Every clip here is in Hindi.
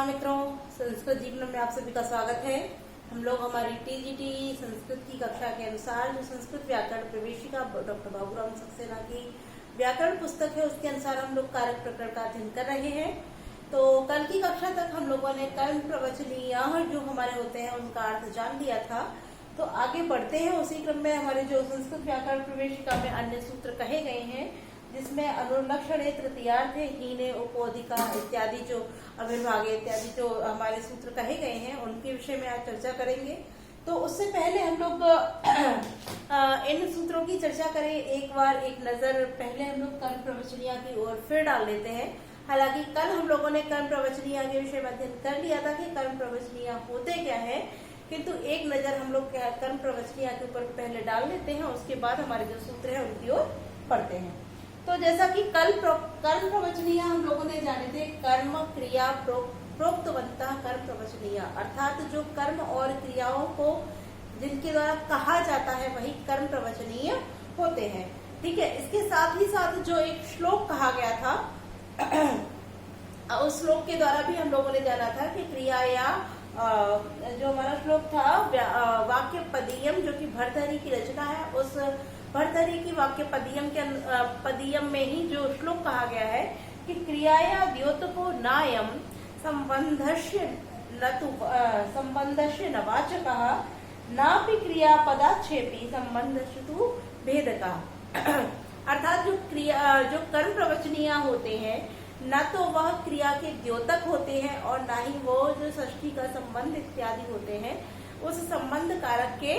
नमस्कार मित्रों, संस्कृत जीवन में आप सभी का स्वागत है। हम लोग हमारी टीजीटी संस्कृत की कक्षा के अनुसार जो संस्कृत व्याकरण प्रवेशिका डॉक्टर बाबूराम सक्सेना की व्याकरण पुस्तक है उसके अनुसार हम लोग कारक प्रकरण का अध्ययन कर रहे हैं। तो कल की कक्षा तक हम लोगों ने कर्म प्रवचनीय जो हमारे होते हैं उनका अर्थ जान लिया था। तो आगे बढ़ते हैं, उसी क्रम में हमारे जो संस्कृत व्याकरण प्रवेशिका में अन्य सूत्र कहे गए हैं जिसमें अनुलक्षण तृतीयार्थ हीने उपोधिका इत्यादि जो अविर्भागे इत्यादि जो हमारे सूत्र कहे गए हैं उनके विषय में आज चर्चा करेंगे। तो उससे पहले हम लोग इन सूत्रों की चर्चा करें। एक बार एक नजर पहले हम लोग कर्म प्रवचनीय की ओर फिर डाल लेते हैं। हालांकि कल हम लोगों ने कर्म प्रवचनीय के विषय में अध्ययन कर लिया था कि कर्म प्रवचनीय होते क्या है, किंतु एक नजर हम लोग कर्म प्रवचनीय के ऊपर पहले डाल लेते हैं, उसके बाद हमारे जो सूत्र है उनकी ओर पढ़ते हैं। तो जैसा कि कल कर्म प्रवचनीय हम लोगों ने जाने थे, कर्म क्रिया प्रोक्तवंता कर्म प्रवचनीय, अर्थात जो कर्म और क्रियाओं को जिनके द्वारा कहा जाता है वही कर्म प्रवचनीय होते हैं। ठीक है, इसके साथ ही साथ जो एक श्लोक कहा गया था उस श्लोक के द्वारा भी हम लोगों ने जाना था कि क्रिया या जो हमारा श्लोक था वाक्य पदीयम जो कि भर्तहरि की रचना है, उस भर्तहरि की वाक्य पदीयम में ही जो श्लोक कहा गया है कि क्रियाया द्योतको नायम संबंधस्य नवाचकः नापि क्रियापदाक्षेपी संबंधस्तु भेदकः। अर्थात जो कर्म प्रवचनीय होते हैं न तो वह क्रिया के द्योतक होते हैं और न ही वो जो षष्ठी का संबंध इत्यादि होते हैं उस संबंध कारक के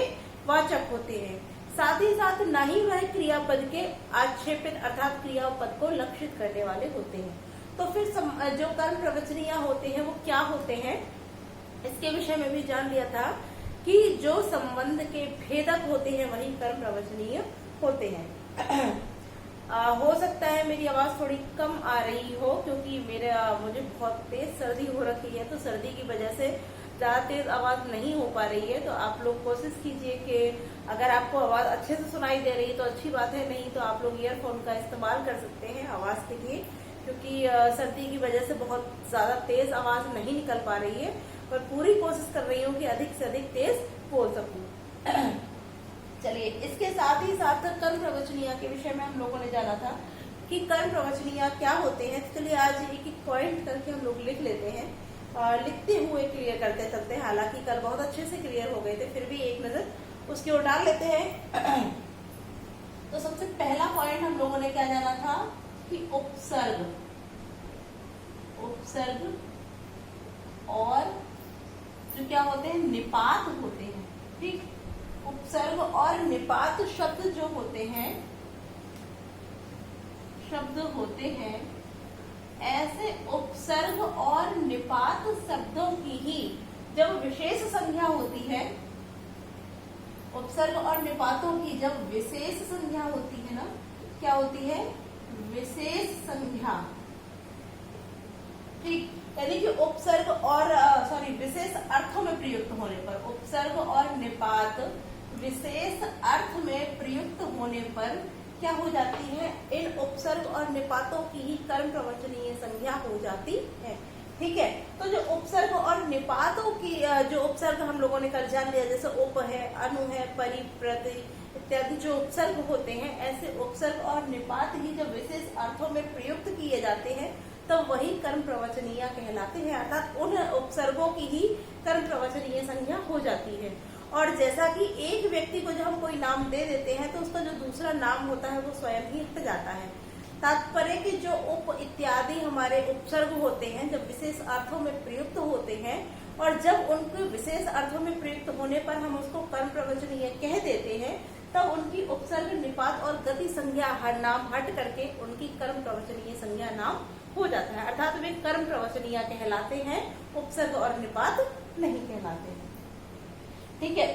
वाचक होते हैं। साथ ही साथ न ही वह क्रियापद के आक्षेपित अर्थात क्रियापद को लक्षित करने वाले होते हैं। तो फिर जो कर्म प्रवचनीय होते हैं वो क्या होते हैं, इसके विषय में भी जान लिया था कि जो संबंध के भेदक होते हैं वही कर्म प्रवचनीय होते हैं। हो सकता है मेरी आवाज थोड़ी कम आ रही हो क्योंकि मुझे बहुत तेज सर्दी हो रखी है, तो सर्दी की वजह से ज्यादा तेज आवाज नहीं हो पा रही है। तो आप लोग कोशिश कीजिए कि अगर आपको आवाज अच्छे से सुनाई दे रही है तो अच्छी बात है, नहीं तो आप लोग ईयरफोन का इस्तेमाल कर सकते हैं आवाज के लिए, क्योंकि सर्दी की वजह से बहुत ज्यादा तेज आवाज नहीं निकल पा रही है। पर पूरी कोशिश कर रही हूँ कि अधिक से अधिक तेज बोल सकूं। चलिए, इसके साथ ही साथ कर्म प्रवचनीय के विषय में हम लोगों ने जाना था कि कर्म प्रवचनीय क्या होते हैं। चलिए आज एक एक पॉइंट करके हम लोग लिख लेते हैं और लिखते हुए क्लियर करते चलते हैं। हालांकि कल बहुत अच्छे से क्लियर हो गए थे, फिर भी एक नजर उसकी ओर डाल लेते हैं। तो सबसे पहला पॉइंट हम लोगों ने क्या जाना था कि उपसर्ग और जो क्या होते हैं निपात होते हैं। ठीक, उपसर्ग और निपात शब्द जो होते हैं ऐसे उपसर्ग और निपात शब्दों की ही जब विशेष संज्ञा होती है, उपसर्ग और निपातों की जब विशेष संज्ञा होती है ना, क्या होती है विशेष संज्ञा। ठीक, यानी कि उपसर्ग और विशेष अर्थों में प्रयुक्त होने पर, उपसर्ग और निपात विशेष अर्थ में प्रयुक्त होने पर क्या हो जाती है, इन उपसर्ग और निपातों की ही कर्म प्रवचनीय संज्ञा हो जाती है। ठीक है, तो जो उपसर्ग और निपातों की जो उपसर्ग हम लोगों ने कल जान लिया, जैसे उप है, अनु है, परि, प्रति इत्यादि जो उपसर्ग होते हैं, ऐसे उपसर्ग और निपात ही जब विशेष अर्थों में प्रयुक्त किए जाते हैं तो वही कर्म प्रवचनीय कहलाते हैं। अर्थात उन उपसर्गों की ही कर्म प्रवचनीय संज्ञा हो जाती है। और जैसा कि एक व्यक्ति को जब हम कोई नाम दे देते हैं तो उसका जो दूसरा नाम होता है वो स्वयं ही हट जाता है। तात्पर्य कि जो उप इत्यादि हमारे उपसर्ग होते हैं जब विशेष अर्थों में प्रयुक्त होते हैं और जब उनके विशेष अर्थों में प्रयुक्त होने पर हम उसको कर्म प्रवचनीय कह देते हैं तब उनकी उपसर्ग निपात और गति संज्ञा हर नाम हट करके उनकी कर्म प्रवचनीय संज्ञा नाम हो जाता है। अर्थात वे कर्म प्रवचनीय कहलाते हैं, उपसर्ग और निपात नहीं कहलाते हैं। ठीक है,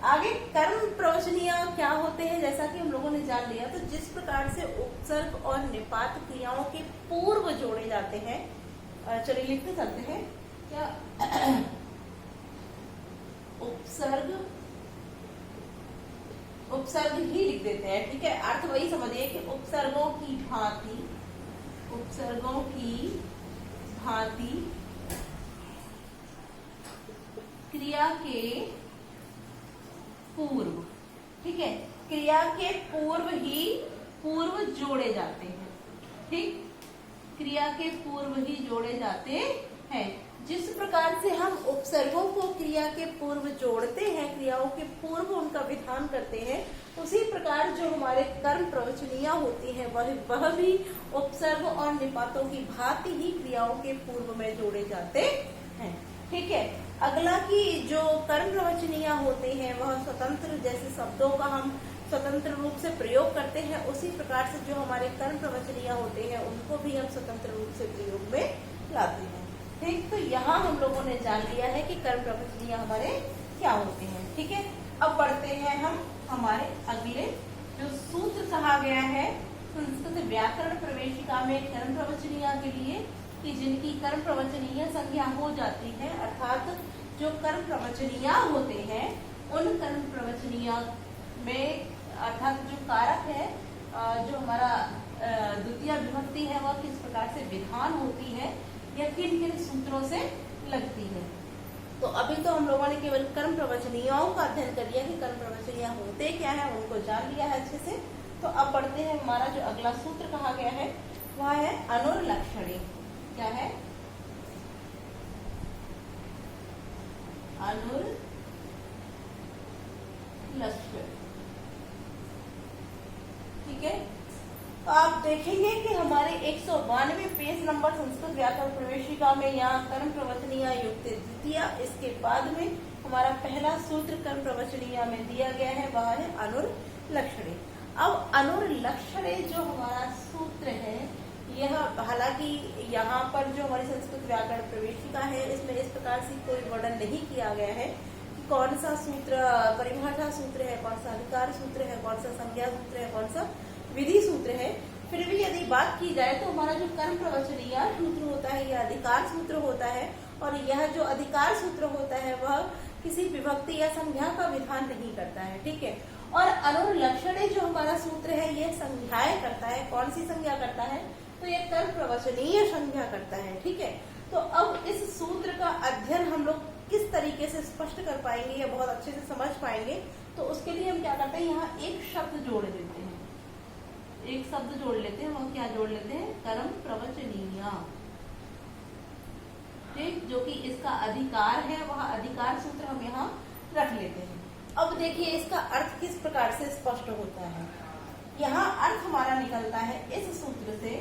आगे कर्म प्रवचनीय क्या होते हैं जैसा कि हम लोगों ने जान लिया। तो जिस प्रकार से उपसर्ग और निपात क्रियाओं के पूर्व जोड़े जाते हैं, चलिए लिखते चलते हैं क्या उपसर्ग ही लिख देते हैं। ठीक है, अर्थ वही समझिए कि उपसर्गों की भांति क्रिया के पूर्व, ठीक है, क्रिया के पूर्व ही पूर्व जोड़े जाते हैं, ठीक, क्रिया के पूर्व ही जोड़े जाते हैं। जिस प्रकार से हम उपसर्गों को क्रिया के पूर्व जोड़ते हैं, क्रियाओं के पूर्व उनका विधान करते हैं, उसी प्रकार जो हमारे कर्म प्रवचनियां होती हैं वह भी उपसर्ग और निपातों की भांति ही क्रियाओं के पूर्व में जोड़े जाते हैं, ठीक है। अगला की जो कर्म प्रवचनियां होते हैं वह स्वतंत्र, जैसे शब्दों का हम स्वतंत्र रूप से प्रयोग करते हैं, उसी प्रकार से जो हमारे कर्म प्रवचनियां होते हैं उनको भी हम स्वतंत्र रूप से प्रयोग में लाते हैं, ठीक। तो यहाँ हम लोगों ने जान लिया है कि कर्म प्रवचनियां हमारे क्या होते हैं, ठीक है। अब बढ़ते हैं हम हमारे अगले जो सूत्र कहा गया है संस्कृत व्याकरण प्रवेशिका में कर्म प्रवचनियां के लिए, कि जिनकी कर्म प्रवचनीय संज्ञा हो जाती है, अर्थात जो कर्म प्रवचनियां होते हैं उन कर्म प्रवचनियां में, अर्थात जो कारक है, जो हमारा द्वितीय विभक्ति है वह किस प्रकार से विधान होती है या किन किन सूत्रों से लगती है। तो अभी तो हम लोगों ने केवल कर्म प्रवचनियों का अध्ययन कर लिया कि कर्म प्रवचनियां होते क्या है, उनको जान लिया है अच्छे से। तो अब बढ़ते हैं, हमारा जो अगला सूत्र कहा गया है वह है अनुर्लक्षणे। क्या है? अनुर्लक्षण, ठीक है। तो आप देखेंगे कि हमारे 192 पेज नंबर संस्कृत व्याकरण प्रवेशिका में यहाँ कर्म प्रवचनिया युक्त द्वितीय, इसके बाद में हमारा पहला सूत्र कर्म प्रवचनिया में दिया गया है वह है अनुर्लक्षणे। अब अनुर्लक्षणे जो हमारा सूत्र है, यह हालांकि यहाँ पर जो हमारी संस्कृत व्याकरण प्रवेशिका है इसमें इस प्रकार से कोई वर्णन नहीं किया गया है कि कौन सा सूत्र परिभाषा सूत्र है, कौन सा अधिकार सूत्र है, कौन सा संज्ञा सूत्र है, कौन सा विधि सूत्र है। फिर भी यदि बात की जाए तो हमारा जो कर्म प्रवचनीय सूत्र होता है यह अधिकार सूत्र होता है, और यह जो अधिकार सूत्र होता है वह किसी विभक्ति या संज्ञा का विधान नहीं करता है, ठीक है। और अनुर्लक्षणे जो हमारा सूत्र है यह संज्ञाएं करता है। कौन सी संज्ञा करता है? तो यह कर्म प्रवचनीय संज्ञा करता है, ठीक है। तो अब इस सूत्र का अध्ययन हम लोग किस तरीके से स्पष्ट कर पाएंगे या बहुत अच्छे से समझ पाएंगे, तो उसके लिए हम क्या करते हैं, यहाँ एक शब्द जोड़ देते हैं, एक शब्द जोड़ लेते हैं। वह क्या जोड़ लेते हैं? कर्म प्रवचनीय, ठीक, जो कि इसका अधिकार है, वह अधिकार सूत्र हम यहाँ रख लेते हैं। अब देखिए इसका अर्थ किस प्रकार से स्पष्ट होता है। यहाँ अर्थ हमारा निकलता है इस सूत्र से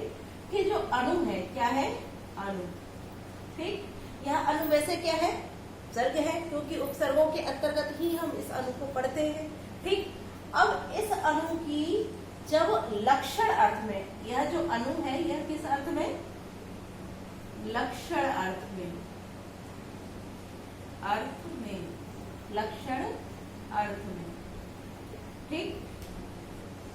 कि जो अणु है, क्या है? अणु, ठीक। यहाँ अणु वैसे क्या है? उपसर्ग है, क्योंकि उपसर्गों के अंतर्गत ही हम इस अणु को पढ़ते हैं, ठीक। अब इस अणु की जब लक्षण अर्थ में, यह जो अणु है यह किस अर्थ में? लक्षण अर्थ में, अर्थ में, लक्षण अर्थ में, ठीक।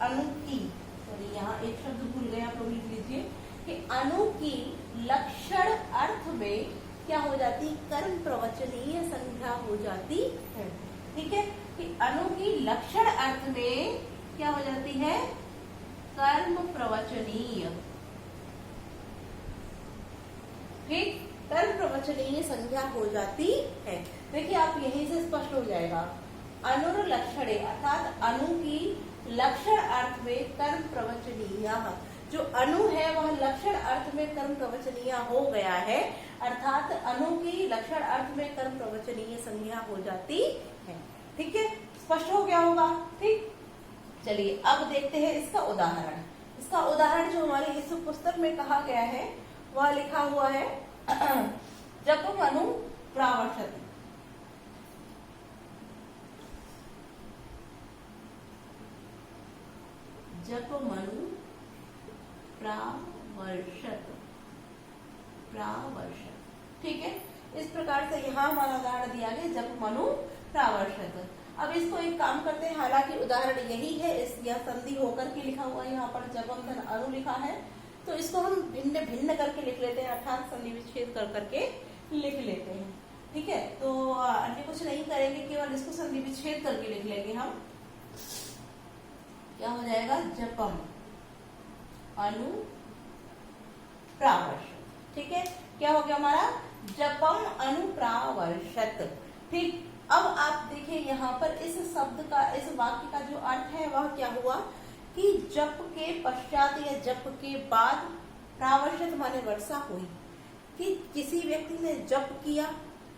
अणु की, सॉरी यहाँ एक शब्द भूल गए, आप लोग लिख लीजिए कि अणु की लक्षण अर्थ में क्या हो जाती? कर्म प्रवचनीय संज्ञा हो जाती है, ठीक है। कि अणु की लक्षण अर्थ में क्या हो जाती है? कर्म प्रवचनीय, ठीक, कर्म प्रवचनीय संज्ञा हो जाती है। देखिए आप यहीं से स्पष्ट हो जाएगा, अनुर्लक्षणे अर्थात अणु की लक्षण अर्थ में कर्म प्रवचनीय, जो अणु है वह लक्षण अर्थ में कर्म प्रवचनीय हो गया है, अर्थात अणु की लक्षण अर्थ में कर्म प्रवचनीय संज्ञा हो जाती है, ठीक है। स्पष्ट हो गया होगा, ठीक। चलिए अब देखते हैं इसका उदाहरण। इसका उदाहरण जो हमारी इस पुस्तक में कहा गया है वह लिखा हुआ है जपम अनु प्रावर्षति। जपमनु प्रावर्षत, प्रावर्षत, ठीक है। इस प्रकार से यहाँ हमारा उदाहरण दिया गया जपमनु प्रावर्षत। अब इसको एक काम करते हैं, हालांकि उदाहरण यही है, इस यह संधि होकर के लिखा हुआ है, यहाँ पर जपम धन अनु लिखा है, तो इसको हम भिन्न भिन्न करके लिख लेते हैं, अर्थात संधि विच्छेद कर करके लिख लेते हैं, ठीक है। तो अन्य कुछ नहीं करेंगे, केवल इसको संधि विच्छेद करके लिख लेंगे हम। क्या हो जाएगा? जपम अनु प्रावर्षत, ठीक है। क्या हो गया हमारा? जपम अनु प्रावर्षत, ठीक, अब आप देखिए यहाँ पर इस शब्द का, इस वाक्य का जो अर्थ है वह क्या हुआ कि जप के पश्चात या जप के बाद प्रावर्षित माने वर्षा हुई, कि किसी व्यक्ति ने जप किया,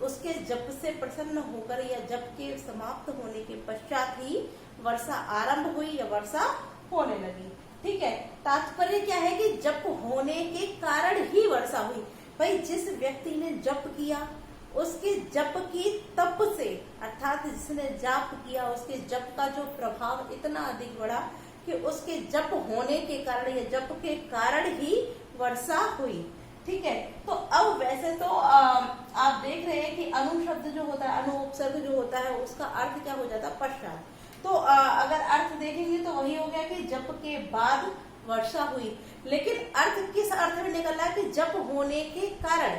उसके जप से प्रसन्न होकर या जप के समाप्त होने के पश्चात ही वर्षा आरंभ हुई या वर्षा होने लगी। ठीक है, तात्पर्य क्या है कि जप होने के कारण ही वर्षा हुई। भाई जिस व्यक्ति ने जप किया उसके जप की तप से, अर्थात जिसने जाप किया उसके जप का जो प्रभाव इतना अधिक बढ़ा कि उसके जप होने के कारण या जप के कारण ही वर्षा हुई। ठीक है, तो अब वैसे तो आप देख रहे हैं कि अनु शब्द जो होता है, अनु उपसर्ग जो होता है उसका अर्थ क्या हो जाता है, पश्चात। तो अगर अर्थ देखेंगे तो वही हो गया कि जप के बाद वर्षा हुई, लेकिन अर्थ किस अर्थ में निकल रहा है कि जप होने के कारण,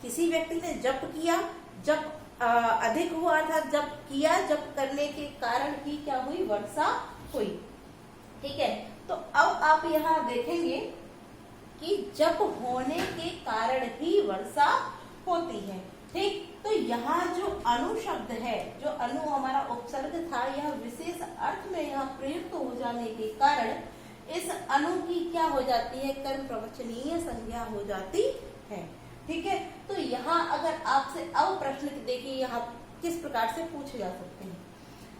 किसी व्यक्ति ने जप किया, जप अधिक हुआ, अर्थात जप किया, जप करने के कारण ही क्या हुई, वर्षा हुई। ठीक है, तो अब आप यहाँ देखेंगे कि जप होने के कारण ही वर्षा होती है। ठीक, तो यहाँ जो अनु शब्द है, जो अनु हमारा उपसर्ग था, यह विशेष अर्थ में यहाँ प्रयुक्त हो जाने के कारण इस अनु की क्या हो जाती है, कर्म प्रवचनीय संज्ञा हो जाती है। ठीक है, तो यहाँ अगर आपसे अब प्रश्न देखिए यहाँ किस प्रकार से पूछे जा सकते हैं।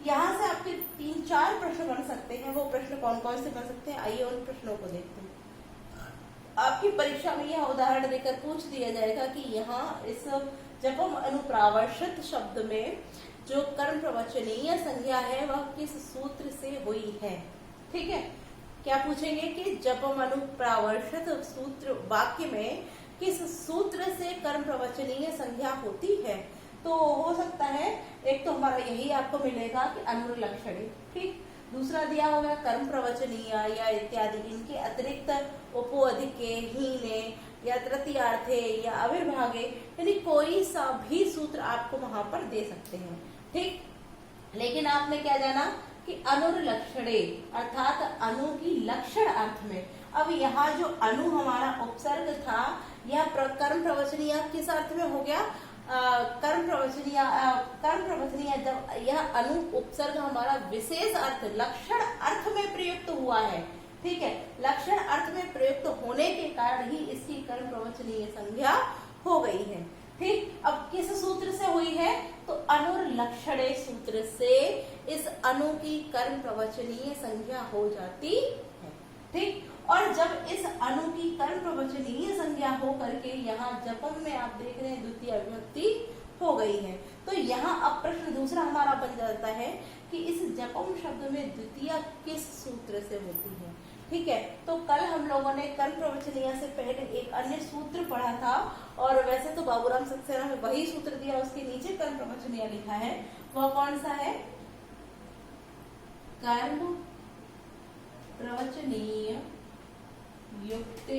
यहाँ से आपके 3-4 प्रश्न बन सकते हैं। वो प्रश्न कौन कौन से बन सकते हैं, आइए उन प्रश्नों को देखते हैं। आपकी परीक्षा में यह उदाहरण देकर पूछ दिया जाएगा कि यहाँ इस जपम अनुप्रावर्षित शब्द में जो कर्म प्रवचनीय संज्ञा है वह किस सूत्र से हुई है। ठीक है, क्या पूछेंगे कि जपम अनुप्रावर्षित सूत्र वाक्य में किस सूत्र से कर्म प्रवचनीय संज्ञा होती है। तो हो सकता है एक तो हमारा यही आपको मिलेगा कि अनुलक्षणी, ठीक, दूसरा दिया होगा कर्म प्रवचनीय या इत्यादि, इनके अतिरिक्त उपो अधिके, हीने या तृतीयार्थे या अविर्भागे, यानी कोई सा भी सूत्र आपको वहां पर दे सकते हैं। ठीक, लेकिन आपने क्या जाना कि अनुलक्षणे अर्थात अनु की लक्षण अर्थ में। अब यहाँ जो अनु हमारा उपसर्ग था यह कर्म प्रवचनीय किस अर्थ में हो गया, कर्म प्रवचनीय जब यह अनु उपसर्ग हमारा विशेष अर्थ लक्षण अर्थ में प्रयुक्त हुआ है। ठीक है, लक्षण अर्थ में प्रयुक्त होने के कारण ही इसकी कर्म प्रवचनीय संज्ञा हो गई है। ठीक, अब किस सूत्र से हुई है, तो अनुलक्षणे सूत्र से इस अनु की कर्म प्रवचनीय संज्ञा हो जाती है। ठीक, और जब इस अनु की कर्म प्रवचनीय संज्ञा हो करके यहाँ जपम में आप देख रहे हैं द्वितीय विभक्ति हो गई है, तो यहाँ अब प्रश्न दूसरा हमारा बन जाता है कि इस जपम शब्द में द्वितीय किस सूत्र से होती है। ठीक है, तो कल हम लोगों ने कर्म प्रवचनीय से पहले एक अन्य सूत्र पढ़ा था, और वैसे तो बाबूराम सक्सेना में वही सूत्र दिया, उसके नीचे कर्म प्रवचनीय लिखा है। वह कौन सा है, कर्म प्रवचनीय युक्ते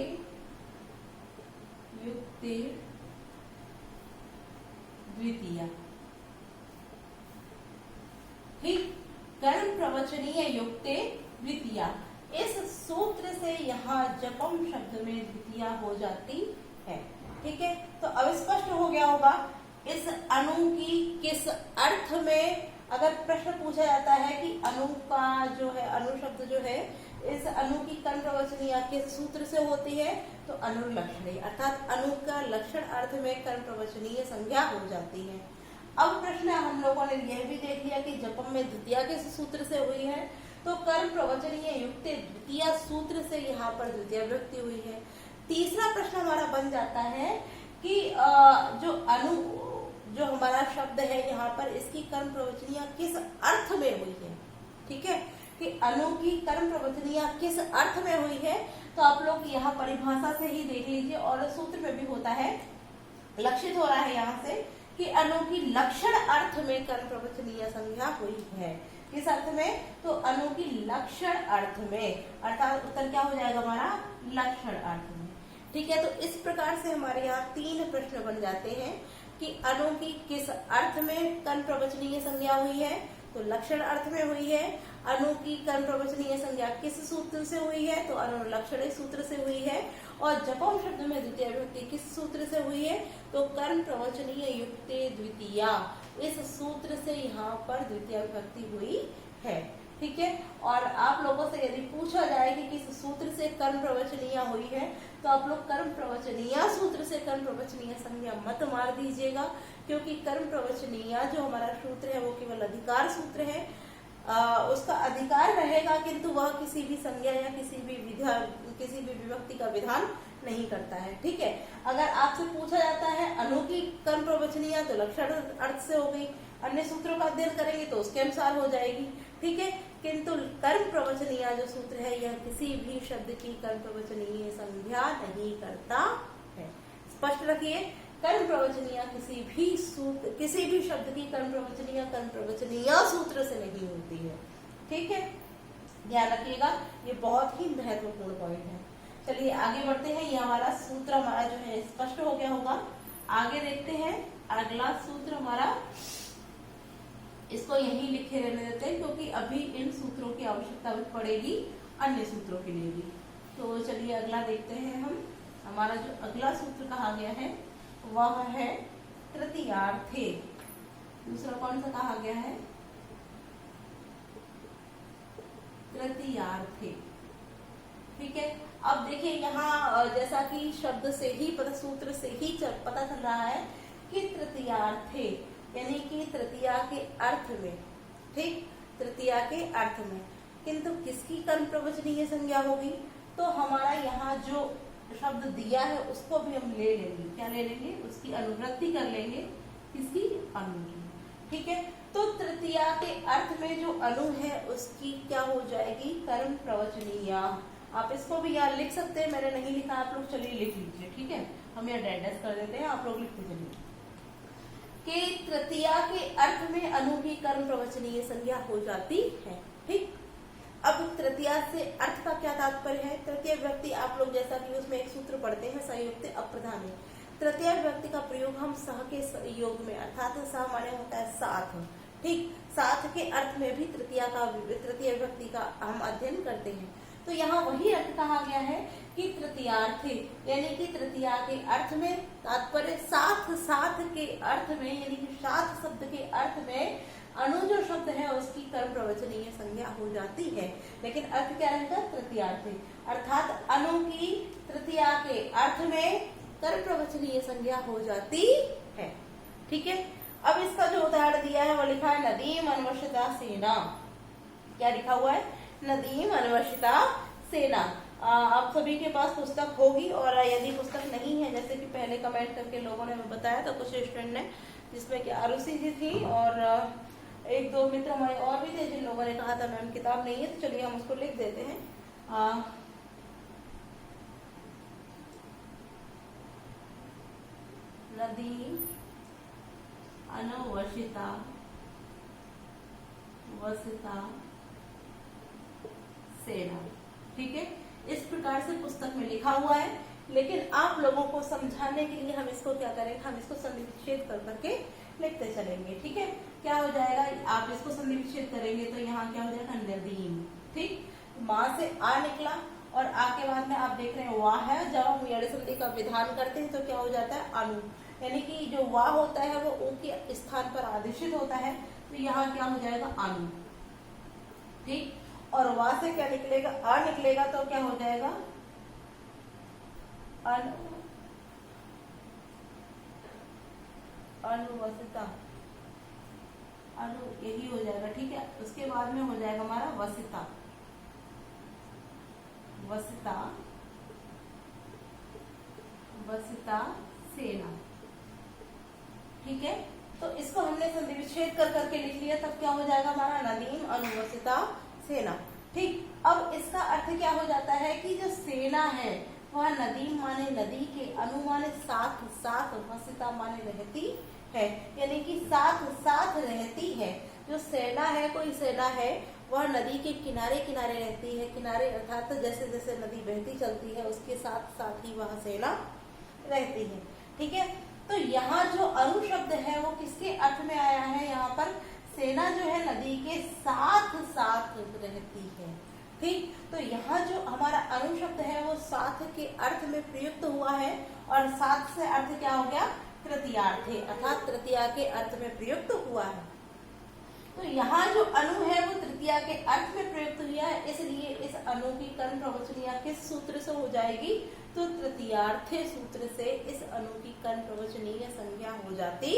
युक्ते द्वितीय। ठीक, कर्म प्रवचनीय युक्ते द्वितीय, इस सूत्र से यहाँ जपम शब्द में द्वितीय हो जाती है। ठीक है, तो अब स्पष्ट हो गया होगा इस अनु की किस अर्थ में, अगर प्रश्न पूछा जाता है कि अनु का जो है, अनु शब्द जो है, इस अनु की कर्म प्रवचनीय किस सूत्र से होती है, तो अनुलक्षणी अर्थात अनु का लक्षण अर्थ में कर्म प्रवचनीय संज्ञा हो जाती है। अब प्रश्न हम लोगों ने यह भी देख लिया कि जपम में द्वितीय किस सूत्र से हुई है, तो कर्म प्रवचनीय युक्त द्वितीय सूत्र से यहाँ पर द्वितीय विभक्ति हुई है। तीसरा प्रश्न हमारा बन जाता है कि जो अनु जो हमारा शब्द है यहाँ पर, इसकी कर्म प्रवचनीय किस अर्थ में हुई है। ठीक है, कि अनु की कर्म प्रवचनीय किस अर्थ में हुई है, तो आप लोग यहाँ परिभाषा से ही देख लीजिए, और सूत्र में भी होता है, लक्षित हो रहा है यहाँ से कि अनु की लक्षण अर्थ में कर्म प्रवचनीय संज्ञा हुई है। किस अर्थ में, तो अनु की लक्षण अर्थ में, अर्थात उत्तर क्या हो जाएगा हमारा, लक्षण अर्थ में। ठीक है, तो इस प्रकार से हमारे यहाँ 3 प्रश्न बन जाते हैं कि अनु की किस अर्थ में कर्म प्रवचनीय संज्ञा हुई है, तो लक्षण अर्थ में हुई है। अनु की कर्म प्रवचनीय संज्ञा किस सूत्र से हुई है, तो अनुलक्षण सूत्र से हुई है। और जपम शब्द में द्वितीय विभक्ति किस सूत्र से हुई है? तो कर्म प्रवचनीय युक्ते द्वितीया, इस सूत्र से यहाँ पर द्वितीय विभक्ति हुई है। ठीक है, और आप लोगों से यदि पूछा जाए कि किस सूत्र से कर्म प्रवचनीय हुई है, तो आप लोग कर्म प्रवचनीय सूत्र से कर्म प्रवचनीय संज्ञा मत मार दीजिएगा, क्योंकि कर्म प्रवचनीय जो हमारा सूत्र है वो केवल अधिकार सूत्र है। उसका अधिकार रहेगा, किंतु वह किसी भी संज्ञा या किसी भी विभक्ति का विधान नहीं करता है। ठीक है, अगर आपसे पूछा जाता है अनु की कर्म प्रवचनीय, तो लक्षण अर्थ से हो गई, अन्य सूत्रों का अध्ययन करेंगे तो उसके अनुसार हो जाएगी। ठीक है, किंतु कर्म प्रवचनीय जो सूत्र है यह किसी भी शब्द की कर्म प्रवचनीय संज्ञा नहीं करता है। स्पष्ट रखिए, कर्म प्रवचनीय किसी भी शब्द की कर्म प्रवचनीय सूत्र से नहीं होती है। ठीक है, ध्यान रखिएगा, ये बहुत ही महत्वपूर्ण पॉइंट है। चलिए आगे बढ़ते हैं। ये हमारा सूत्र हमारा जो है स्पष्ट हो गया होगा। आगे देखते हैं अगला सूत्र हमारा, इसको यहीं लिखे रहने देते हैं क्योंकि अभी इन सूत्रों की आवश्यकता पड़ेगी अन्य सूत्रों के लिए भी। तो चलिए अगला देखते हैं हम। हमारा जो अगला सूत्र कहा गया है वह है तृतीयार्थे। दूसरा कौन सा कहा गया है? तृतीयार्थे। ठीक है, अब देखिए यहाँ जैसा कि शब्द से ही सूत्र से ही पता चल रहा है कि तृतीयार्थे यानी कि तृतीया के अर्थ में। ठीक, तृतीया के अर्थ में, किंतु किसकी कर्म प्रवचनीय संज्ञा होगी? तो हमारा यहाँ जो शब्द दिया है उसको भी हम ले लेंगे। क्या ले लेंगे? उसकी अनुवृत्ति कर लेंगे। किसकी? अनु की। ठीक है, तो तृतीया के अर्थ में जो अनु है उसकी क्या हो जाएगी? कर्म प्रवचनीय। आप इसको भी यहाँ लिख सकते हैं, मैंने नहीं लिखा, आप लोग चलिए लिख लीजिए। ठीक है, हम यहाँ डेडनेस कर देते हैं, आप लोग लिखते चलिए कि तृतीया के अर्थ में अनु की कर्म प्रवचनीय संज्ञा हो जाती है। ठीक, अब तृतीया से अर्थ का क्या तात्पर्य है? तृतीय व्यक्ति आप लोग जैसा कि उसमें एक सूत्र पढ़ते हैं संयुक्त अप्रधान में, तृतीय व्यक्ति का प्रयोग हम सह के योग में, अर्थात सह माने होता है साथ। ठीक, साथ के अर्थ में भी तृतीय व्यक्ति का हम अध्ययन करते हैं। तो यहाँ वही अर्थ कहा गया है कि तृतीयार्थे यानी कि तृतीया के अर्थ में, तात्पर्य साथ के अर्थ में, यानी कि साथ शब्द के अर्थ में अनु जो शब्द है उसकी कर्म प्रवचनीय संज्ञा हो जाती है। लेकिन अर्थ क्या रहेगा? तृतीयार्थे, अर्थात अनु की तृतीया के अर्थ में कर्म प्रवचनीय संज्ञा हो जाती है। ठीक है, अब इसका जो उदाहरण दिया है वो लिखा है नदीम अन्वशिता सेना। क्या लिखा हुआ है? नदीम अन्वशिता सेना। आप सभी के पास पुस्तक होगी, और यदि पुस्तक नहीं है, जैसे कि पहले कमेंट करके लोगों ने बताया था कुछ स्टूडेंट ने, जिसमें कि आरुषि जी थी और एक दो मित्र हमारे और भी थे जिन लोगों ने कहा था मैम किताब नहीं है, तो चलिए हम उसको लिख देते हैं। नदी अनुवशिता वसिता सेना। ठीक है, इस प्रकार से पुस्तक में लिखा हुआ है, लेकिन आप लोगों को समझाने के लिए हम इसको क्या करेंगे? हम इसको संधि विच्छेद कर करके लिखते चलेंगे। ठीक है, क्या हो जाएगा? आप इसको संधि विच्छेद करेंगे तो यहाँ क्या हो जाएगा? नदीम। ठीक, माँ से आ निकला और आ के बाद में आप देख रहे हैं वाह है। जब हम यड़ संधि का विधान करते हैं तो क्या हो जाता है? अनु, यानी कि जो वाह होता है वो ऊ के स्थान पर आदेशित होता है, तो यहाँ क्या हो जाएगा? अनु। ठीक, और वहां से क्या निकलेगा? आ निकलेगा, तो क्या हो जाएगा? अनुवसिता, अनु यही हो जाएगा। ठीक है, उसके बाद में हो जाएगा हमारा वसिता, वसिता वसिता सेना। ठीक है, तो इसको हमने संधि विच्छेद कर करके लिख लिया, तब क्या हो जाएगा हमारा? नदीम अनुवसिता सेना। ठीक, अब इसका अर्थ क्या हो जाता है कि जो सेना है वह नदीम माने नदी के, अनु माने साथ साथ, वसिता माने रहती है, यानी कि साथ साथ रहती है। जो सेना है, कोई सेना है, वह नदी के किनारे किनारे रहती है। किनारे अर्थात जैसे जैसे नदी बहती चलती है उसके साथ साथ ही वह सेना रहती है। ठीक है, तो यहाँ जो अनु शब्द है वो किसके अर्थ में आया है? यहाँ पर सेना जो है नदी के साथ साथ रहती है। ठीक, तो यहाँ जो हमारा अनु शब्द है वो साथ के अर्थ में प्रयुक्त हुआ है, और साथ से अर्थ क्या हो गया, तृतीयार्थे, अर्थात तृतीया के अर्थ में प्रयुक्त हुआ है। तो यहाँ जो अनु है वो तृतीया के अर्थ में प्रयुक्त हुआ है, इसलिए इस अनु की कर्म प्रवचनिया किस सूत्र से हो जाएगी, तो तृतीयार्थे सूत्र से इस अनु की कर्म प्रवचनीय संज्ञा हो जाती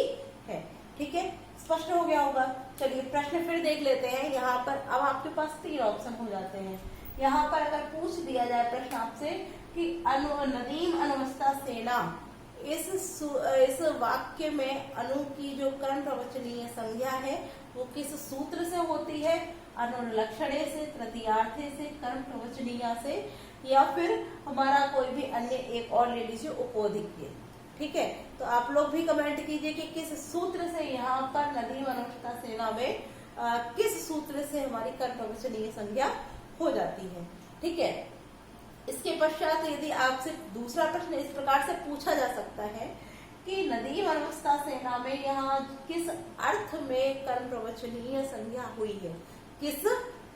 है। ठीक है, स्पष्ट हो गया होगा। चलिए प्रश्न फिर देख लेते हैं। यहाँ पर अब आपके पास 3 ऑप्शन हो जाते हैं। यहाँ पर अगर पूछ दिया जाए प्रश्न आपसे कि नदीम अनवस्था सेना, इस वाक्य में अनु की जो कर्म प्रवचनीय संज्ञा है वो किस सूत्र से होती है, अनुलक्षणे से, तृतीयार्थे से, कर्म प्रवचनीय से, या फिर हमारा कोई भी अन्य एक और ले लीजिए उपोधिक्य। ठीक है, तो आप लोग भी कमेंट कीजिए कि किस सूत्र से यहाँ पर नदीम अनवस्था सेना में किस सूत्र से हमारी कर्म प्रवचनीय संज्ञा हो जाती है। ठीक है, इसके पश्चात यदि आपसे दूसरा प्रश्न इस प्रकार से पूछा जा सकता है कि नदीम अनवस्था सेना में यहाँ किस अर्थ में कर्म प्रवचनीय संज्ञा हुई है, किस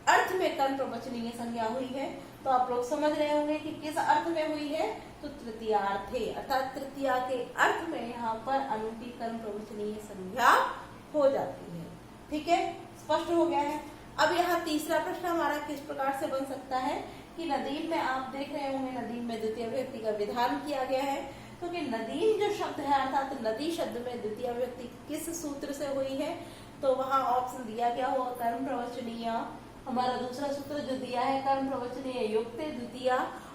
अर्थ में कर्म प्रवचनीय संज्ञा हुई है, तो आप लोग समझ रहे होंगे कि किस अर्थ में हुई है, तो तृतीयार्थे, अर्थात तृतीया के अर्थ में यहाँ पर अनु की कर्म प्रवचनीय संज्ञा हो जाती है। ठीक है, स्पष्ट हो गया है। अब यहाँ तीसरा प्रश्न हमारा किस प्रकार से बन सकता है कि नदीम में आप देख रहे होंगे, नदीम में द्वितीय विभक्ति का विधान किया गया है, तो कि नदीम जो शब्द है अर्थात नदी शब्द में द्वितीय विभक्ति किस सूत्र से हुई है, तो वहां ऑप्शन दिया गया हुआ कर्म प्रवचनीय, हमारा दूसरा सूत्र जो दिया है कर्म प्रवचनीय युक्त द्वितीय,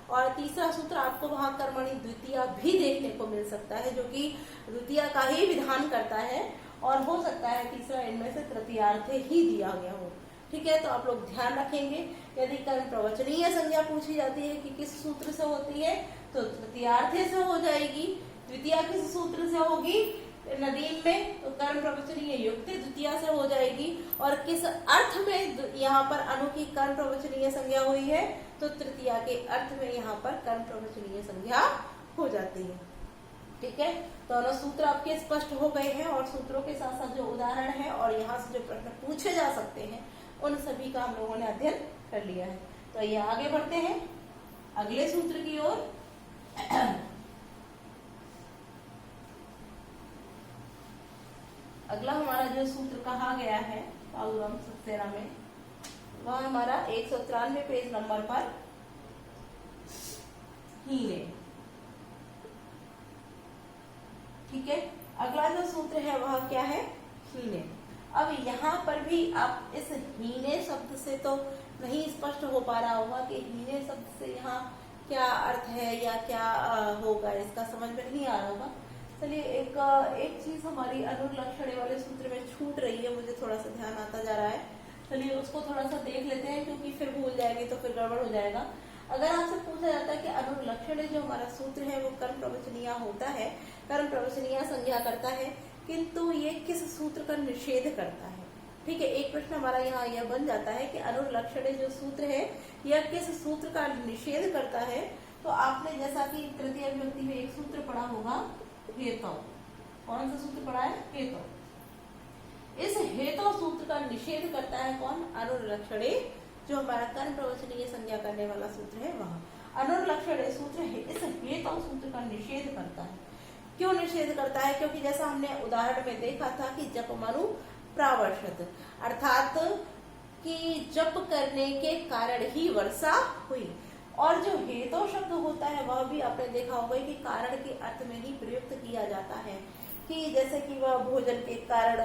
और तीसरा सूत्र आपको वहां कर्मणि द्वितीय भी देखने को मिल सकता है जो कि द्वितीय का ही विधान करता है, और हो सकता है तीसरा इनमें से तृतीयार्थे ही दिया गया हो। ठीक है, तो आप लोग ध्यान रखेंगे यदि कर्म प्रवचनीय संज्ञा पूछी जाती है कि किस सूत्र से होती है, तो तृतीयार्थे से हो जाएगी। द्वितीय किस सूत्र से होगी नदीम में, तो कर्म प्रवचनीय युक्त द्वितीय से हो जाएगी। और किस अर्थ में यहाँ पर अनु की कर्म प्रवचनीय संज्ञा हुई है, तो तृतीया के अर्थ में यहाँ पर कर्म प्रवचनीय संज्ञा हो जाती है। ठीक है, दोनों सूत्र आपके स्पष्ट हो गए हैं, और सूत्रों के साथ साथ जो उदाहरण है और यहाँ से जो प्रश्न पूछे जा सकते हैं उन सभी का हम लोगों ने अध्ययन कर लिया है। तो ये आगे बढ़ते हैं अगले सूत्र की ओर। अगला हमारा जो सूत्र कहा गया है पाउलम सक्सेना में, वह हमारा 193 पेज नंबर पर हीने। ठीक है, अगला जो सूत्र है वह क्या है, हीने। अब यहाँ पर भी आप इस हीने शब्द से तो नहीं स्पष्ट हो पा रहा होगा कि हीने शब्द से यहाँ क्या अर्थ है या क्या होगा, इसका समझ में नहीं आ रहा होगा। चलिए एक चीज हमारी अनुलक्षणे वाले सूत्र में छूट रही है, मुझे थोड़ा सा ध्यान आता जा रहा है। चलिए उसको थोड़ा सा देख लेते हैं, क्योंकि फिर भूल जाएंगे तो फिर गड़बड़ हो जाएगा। अगर आपसे पूछा जाता है कि अनुलक्षणे जो हमारा सूत्र है वो कर्म प्रवचनीय होता है, कर्म प्रवचनीय संज्ञा करता है, किंतु ये किस सूत्र का निषेध करता है। ठीक है, एक प्रश्न हमारा यहाँ यह बन जाता है कि अनुलक्षणे जो सूत्र है यह किस सूत्र का निषेध करता है। तो आपने जैसा कि तृतीय विभक्ति में एक सूत्र पढ़ा होगा हेतु, कौन सा सूत्र पढ़ा है, हेतु। इस हेतु सूत्र का निषेध करता है कौन, अनुलक्षणे, जो हमारा कर्म प्रवचनीय संज्ञा करने वाला सूत्र है वह अनुलक्षणे सूत्र है, इस हेतु सूत्र का निषेध करता है। क्यों निषेध करता है, क्योंकि जैसा हमने उदाहरण में देखा था कि जप मनु प्रावर्षत, अर्थात कि जप करने के कारण ही वर्षा हुई। और जो हेतु शब्द होता है वह भी आपने देखा होगा कि कारण के अर्थ में ही प्रयुक्त किया जाता है, कि जैसे कि वह भोजन के कारण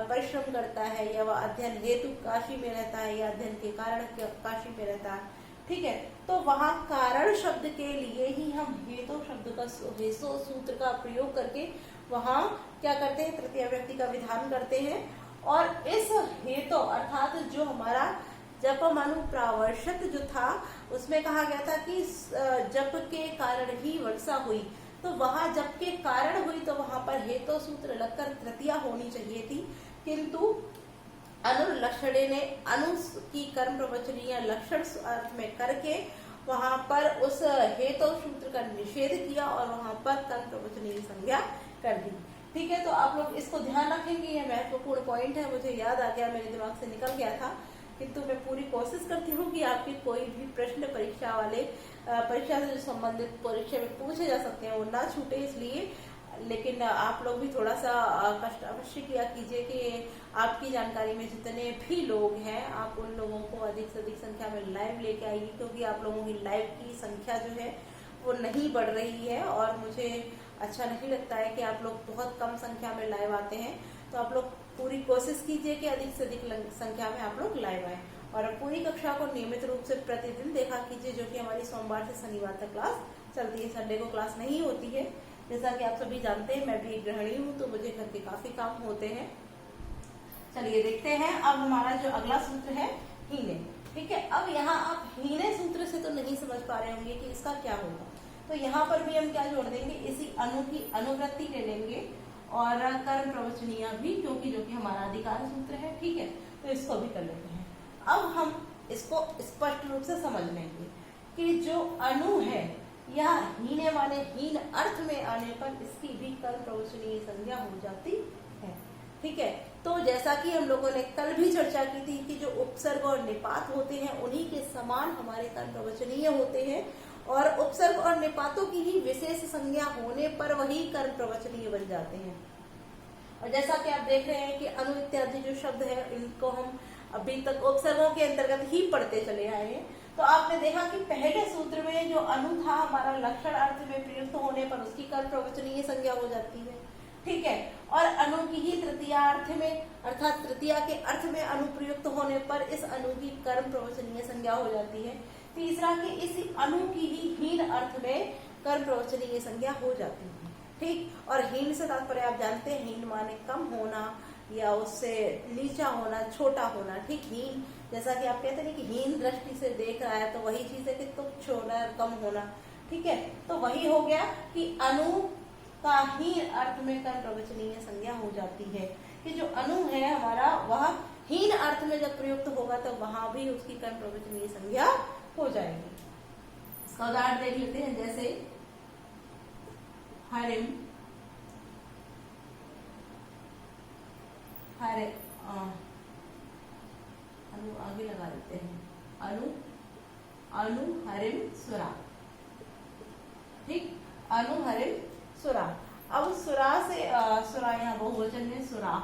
परिश्रम करता है, या वह अध्ययन हेतु काशी में रहता है, या अध्ययन के कारण काशी में रहता है। ठीक है, तो वहां कारण शब्द के लिए ही हम हेतु शब्द का हेतु सूत्र का प्रयोग करके वहां क्या करते हैं, तृतीय व्यक्ति का विधान करते हैं। और इस हेतु अर्थात जो हमारा जप मनु प्रावर्षत जो था उसमें कहा गया था कि जप के कारण ही वर्षा हुई, तो वहां जप के कारण हुई तो वहां पर हेतु सूत्र लगकर तृतीय होनी चाहिए थी, किंतु अनुलक्षणे ने अनु की कर्म प्रवचनीय लक्षण अर्थ में करके वहां पर उस हेतु सूत्र का निषेध किया और वहां पर कर्म प्रवचनीय संज्ञा कर दी। ठीक है, तो आप लोग इसको ध्यान रखेंगे, यह महत्वपूर्ण पॉइंट है, मुझे याद आ गया, मेरे दिमाग से निकल गया था किंतु मैं पूरी कोशिश करती हूँ कि आपके कोई भी प्रश्न परीक्षा से संबंधित परीक्षा में पूछे जा सकते हैं वो ना छूटे, इसलिए। लेकिन आप लोग भी थोड़ा सा कष्ट अवश्य किया कीजिए कि आपकी जानकारी में जितने भी लोग हैं आप उन लोगों को अधिक से अधिक संख्या में लाइव लेके आइए, क्योंकि आप लोगों की लाइव की संख्या जो है वो नहीं बढ़ रही है और मुझे अच्छा नहीं लगता है कि आप लोग बहुत कम संख्या में लाइव आते हैं। तो आप लोग पूरी कोशिश कीजिए कि अधिक से अधिक संख्या में आप लोग लाइव आए और पूरी कक्षा को नियमित रूप से प्रतिदिन देखा कीजिए, जो कि हमारी सोमवार से शनिवार तक क्लास चलती है। संडे को क्लास नहीं होती है, जैसा कि आप सभी जानते हैं। मैं भी एक गृहिणी हूँ तो मुझे घर के काफी काम होते हैं। चलिए देखते हैं अब हमारा जो अगला सूत्र है हीने। ठीक है, अब यहाँ आप हीने सूत्र से तो नहीं समझ पा रहे होंगे कि इसका क्या होगा, तो यहाँ पर भी हम क्या जोड़ देंगे, इसी अनु की अनुवृत्ति ले लेंगे और कर्म प्रवचनीय भी, क्योंकि जो कि हमारा अधिकार सूत्र है। ठीक है, तो इसको भी कर लेते हैं। अब हम इसको स्पष्ट रूप से समझ लेंगे कि जो अनु है यह हीने माने हीन अर्थ में आने पर इसकी भी कर्म प्रवचनीय संज्ञा हो जाती है। ठीक है, तो जैसा कि हम लोगों ने कल भी चर्चा की थी कि जो उपसर्ग और निपात होते हैं उन्हीं के समान हमारे कर्म प्रवचनीय होते हैं और उपसर्ग और निपातों की ही विशेष संज्ञा होने पर वही कर्म प्रवचनीय बन जाते हैं। और जैसा कि आप देख रहे हैं कि अनु इत्यादि जो शब्द है इनको हम अभी तक उपसर्गों के अंतर्गत ही पढ़ते चले आए हैं। तो आपने देखा कि पहले सूत्र में जो अनु था हमारा लक्षण अर्थ में प्रयुक्त होने पर उसकी कर्म प्रवचनीय संज्ञा हो जाती है। ठीक है, और अनु की ही तृतीया अर्थ में अर्थात तृतीया के अर्थ में अनु प्रयुक्त होने पर इस अनु की कर्म प्रवचनीय संज्ञा हो जाती है। तीसरा कि इस अनु की ही हीन अर्थ में कर्म प्रवचनीय संज्ञा हो जाती है। ठीक, और हीन से तात्पर्य आप जानते हैं, हीन माने कम होना या उससे नीचा होना, छोटा होना। ठीक, हीन जैसा कि आप कहते हैं कि हीन दृष्टि से देख रहा है तो वही चीज है कि तुच्छ होना, कम होना। ठीक है, तो वही हो गया कि अनु का हीन अर्थ में कर्म प्रवचनीय संज्ञा हो जाती है कि जो अनु है हमारा वह हीन अर्थ में जब प्रयुक्त होगा तो वहां भी उसकी कर्म प्रवचनीय संज्ञा हो जाएगी। इसका उदाहरण देख लेते हैं, जैसे हरिम, हरे अनु आगे लगा देते हैं, अनु हरिम सुरा। ठीक, अनु हरिम सुरा। अब सुरा से सुरा यहाँ बहुवचन में सुरा।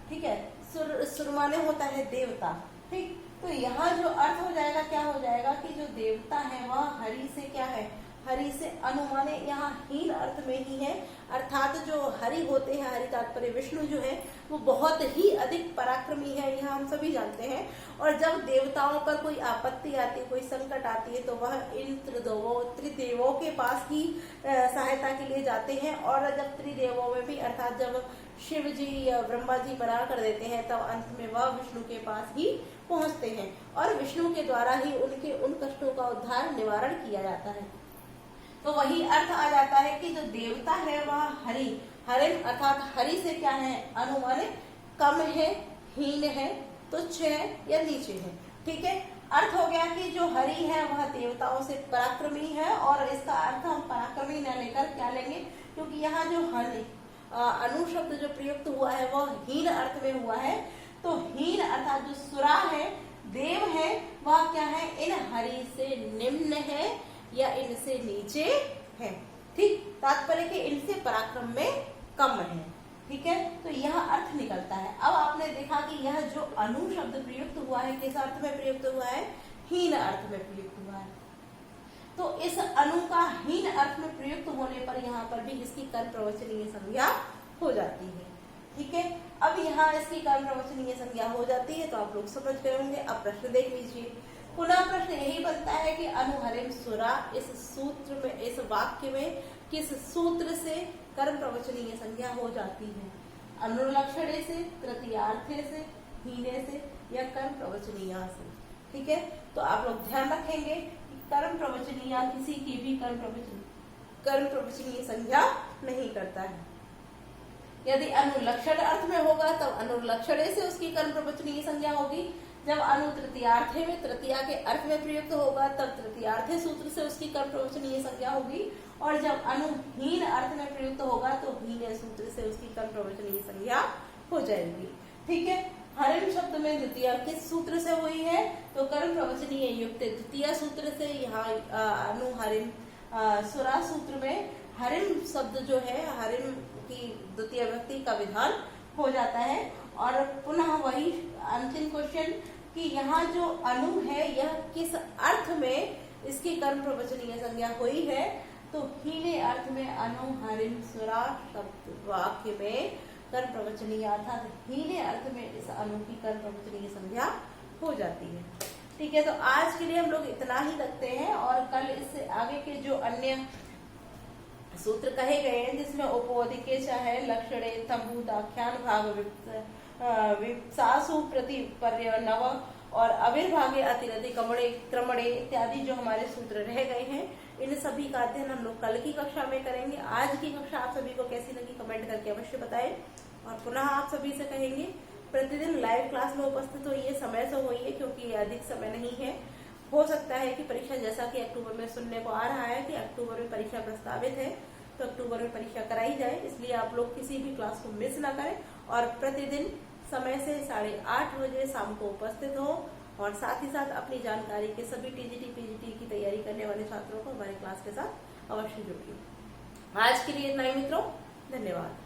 ठीक है, सुर माने होता है देवता। ठीक, तो यहाँ जो अर्थ हो जाएगा क्या हो जाएगा कि जो देवता है वह हरि से क्या है, हरि से अनु माने यहाँ हीन अर्थ में ही है, अर्थात जो हरि होते हैं, हरि तात्पर्य विष्णु जो है वो बहुत ही अधिक पराक्रमी है, यह हम सभी जानते हैं। और जब देवताओं पर कोई आपत्ति आती है, कोई संकट आती है तो वह इन त्रिदेवों के पास ही सहायता के लिए जाते हैं। और जब त्रिदेवों में भी अर्थात जब शिव जी या ब्रह्मा जी मना कर देते हैं तब अंत में वह विष्णु के पास ही पहुंचते हैं और विष्णु के द्वारा ही उनके उन कष्टों का उद्धार निवारण किया जाता है। तो वही अर्थ आ जाता है कि जो देवता है वह हरि, हरिम अर्थात हरि से क्या है, अनु माने कम है, हीन है, तुच्छ है या नीचे है। ठीक है, अर्थ हो गया कि जो हरि है वह देवताओं से पराक्रमी है और इसका अर्थ हम पराक्रमी न लेकर क्या लेंगे, क्योंकि यहाँ जो हरि अनु शब्द जो प्रयुक्त हुआ है वह हीन अर्थ में हुआ है। तो हीन अर्थात जो सुरा है, देव है, वह क्या है, इन हरि से निम्न है या इनसे नीचे है। ठीक, तात्पर्य कि इनसे पराक्रम में कम है। ठीक है, तो यह अर्थ निकलता है। अब आपने देखा कि यह जो अनु शब्द प्रयुक्त हुआ है किस अर्थ में प्रयुक्त हुआ है, हीन अर्थ में प्रयुक्त हुआ है। तो इस अनु का हीन अर्थ में प्रयुक्त होने पर यहाँ पर भी इसकी कर्म प्रवचनीय संज्ञा हो जाती है। ठीक है, अब यहाँ इसकी कर्म प्रवचनीय संज्ञा हो जाती है तो आप लोग समझ गए होंगे। अब प्रश्न देख लीजिए। पुनः प्रश्न यही बनता है कि अनु हरिम सुरा इस सूत्र में, इस वाक्य में किस सूत्र से कर्म प्रवचनीय संज्ञा हो जाती है, अनुलक्षणे से, तृतीयार्थे से, हीने से या कर्म प्रवचनीय से। ठीक है, तो आप लोग ध्यान रखेंगे कि कर्म प्रवचनीय किसी की भी कर्म प्रवचनीय संज्ञा नहीं करता है। यदि अनुलक्षण अर्थ में होगा तब अनुलक्षणे से उसकी कर्म प्रवचनीय संज्ञा होगी। जब अनु तृतीयार्थे में, तृतीया के अर्थ में प्रयुक्त होगा तब तृतीयार्थे सूत्र से उसकी कर्म प्रवचनीय संज्ञा होगी। और जब अनु हीन अर्थ में प्रयुक्त होगा तो हीन सूत्र से उसकी कर्म प्रवचनीय संज्ञा हो जाएगी। ठीक है, हरिम शब्द में द्वितीया किस सूत्र से हुई है? तो कर्म प्रवचनीय युक्त द्वितीय सूत्र से। यहाँ अनु हरिम सुरा सूत्र में हरिम शब्द जो है, हरिम की द्वितीय व्यक्ति का विधान हो जाता है। और पुनः वही अंतिम क्वेश्चन कि यहाँ जो अनु है यह किस अर्थ में इसकी कर्म प्रवचनीय संज्ञा हुई है? तो हीने अर्थ में अनु हरिम सुरा शब्द वाक्य में कर्म प्रवचनीय अर्थात हीने अर्थ में इस अनु की कर्म प्रवचनीय संज्ञा हो जाती है। ठीक है, तो आज के लिए हम लोग इतना ही रखते हैं और कल इससे आगे के जो अन्य सूत्र कहे गए हैं जिसमें उपोदिकेश है, लक्षणे, तंभूत, आख्यान भाग, विप्सासु प्रतिपर्य नव और आविर्भागे अतिरथि कमणे क्रमणे इत्यादि जो हमारे सूत्र रह गए हैं, इन सभी का अध्ययन हम लोग कल की कक्षा में करेंगे। आज की कक्षा आप सभी को कैसी लगी कमेंट करके अवश्य बताएं। और पुनः आप सभी से कहेंगे प्रतिदिन लाइव क्लास में उपस्थित होइए, समय से होइए, क्योंकि अधिक समय नहीं है। हो सकता है कि परीक्षा, जैसा कि अक्टूबर में सुनने को आ रहा है कि अक्टूबर में परीक्षा प्रस्तावित है, तो अक्टूबर में परीक्षा कराई जाए, इसलिए आप लोग किसी भी क्लास को मिस ना करें और प्रतिदिन समय से 8:30 बजे शाम को उपस्थित हो। और साथ ही साथ अपनी जानकारी के सभी टीजीटी पीजीटी की तैयारी करने वाले छात्रों को हमारे क्लास के साथ अवश्य जोड़िए। आज के लिए इतना ही मित्रों, धन्यवाद।